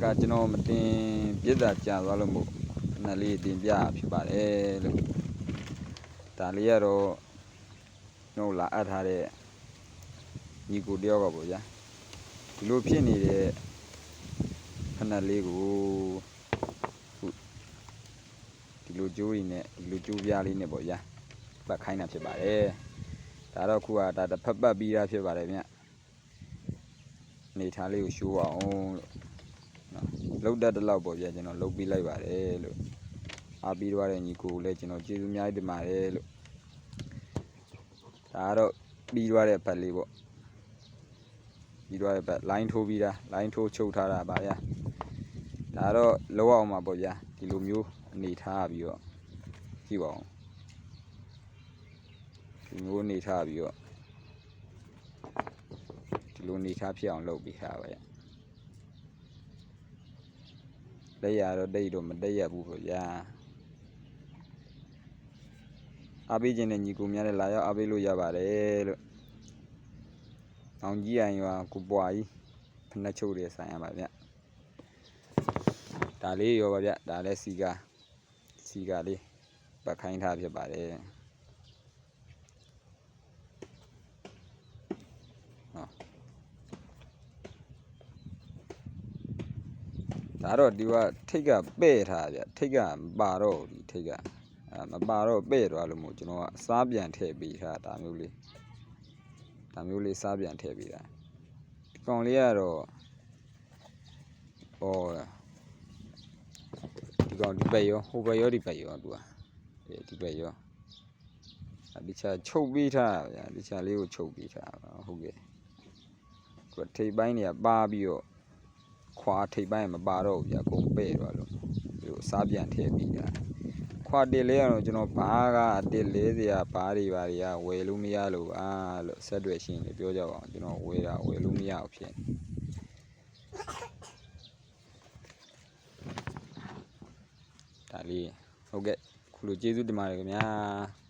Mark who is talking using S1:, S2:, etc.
S1: ကကျွန်တော်မတင်ပြစ်တာကြာသွားလို့မို့ခဏလေးတင်ပြဖြစ်ပါတယ်လို့ဒါလေးကတော့ကျွန်တော်လာအပ်ထားတဲ့ညီကိုတယောက်ကပေါ့ဗျာဒီလိုဖြစ်နေတဲ့ခဏလေးကိုဒီလိုကြိုးရည်နဲ့ဒီလိုကြိုးပြားလေးနဲ့ပေါ့ဗျာပတ်ခိုင်းတာဖြစ်ပါတယ်ဒါတော့ခုကဒါတစ်ဖက်ပတ်ပြီးတာဖြစ်ပါတယ်ဗျအနေထားလေးကိုရှိုးအောင်လို့လုတ်တတ်တဲ့လောက်ပေါ့ဗျာကျွန်တော်လုတ်ပြီးလိုက်ပါတယ်လို့အားပြီးတော့တဲ့ညီကိုလည်းကျွန်တော်ကျေးဇူးအများကြီးတင်ပါတယ်လို့ဒါကတော့ပြီးတော့တဲ့ဘက်လေးပေါ့ပြီးတော့တဲ့ဘက် line ထိုးပြီးတာ line ထိုးချုပ်ထားတာပါဗျာဒါတော့လောက်အောင်မှာပေါ့ဗျာဒီလိုမျိုးအနေထားပြီးတော့ကြည့်ပါဦးဒီမျိုးအနေထားပြီးတော့ဒီလိုအနေထားဖြစ်အောင်လုပ်ပြီးထားပါဗျာလက်ရတော့တိတ်တော့မတက်ရဘူးပေါ့ဗျာအားပေးခြင်းနဲ့ညီကိုများနဲ့လာရောက်အားပေးလို့ရပါတယ်လို့အောင်ကြီးအိမ်ရွာကိုပွားကြီးဖနှက်ချုပ်တဲ့ဆိုင်ရပါဗျဒါလေးရောပါဗျဒါလည်းစီကာလေးပတ်ခိုင်းထားဖြစ်ပါတယ်ဒါတော့ဒီကထိတ်ကပဲ့ထားဗျထိတ်ကမပါတော့ဒီထိတ်ကမပါတော့ပဲ့သွားလို့မို့ကျွန်တော်ကစားပြန်ထည့်ပေးထားဒါမျိုးလေးစားပြန်ထည့်ပေးတာဒီကောင်လေးကတော့ဟောဒီကောင်ဒီပဲ့ရောဟိုပဲ့ရောဒီပဲ့ရောသူကဒီပဲ့ရောဒီချာချုပ်ပေးထားဗျာဒီချာလေးကိုချုပ်ပေးထားဟုတ်ကဲ့သူကထိတ်ပိုင်းတွေကပါပြီးတော့ခွာထိပ်ပိုင်းမပါတော့ဘူးဗျာကုန်ပဲ့သွားလို့ဒီလိုစားပြန်ထည့်ပြီးတာခွာတစ်လေးကတော့ကျွန်တော်ဘာကအတစ်လေးစရာဘာတွေကဝယ်လို့မရလို့လို့ဆက်တွေ့ရှင်းလေပြောကြပါအောင်ကျွန်တော်ဝယ်လို့မရအောင်ဖြစ်ဒါလေးဟုတ်ကဲ့ခုလိုကျေးဇူးတင်ပါတယ်ခင်ဗျာ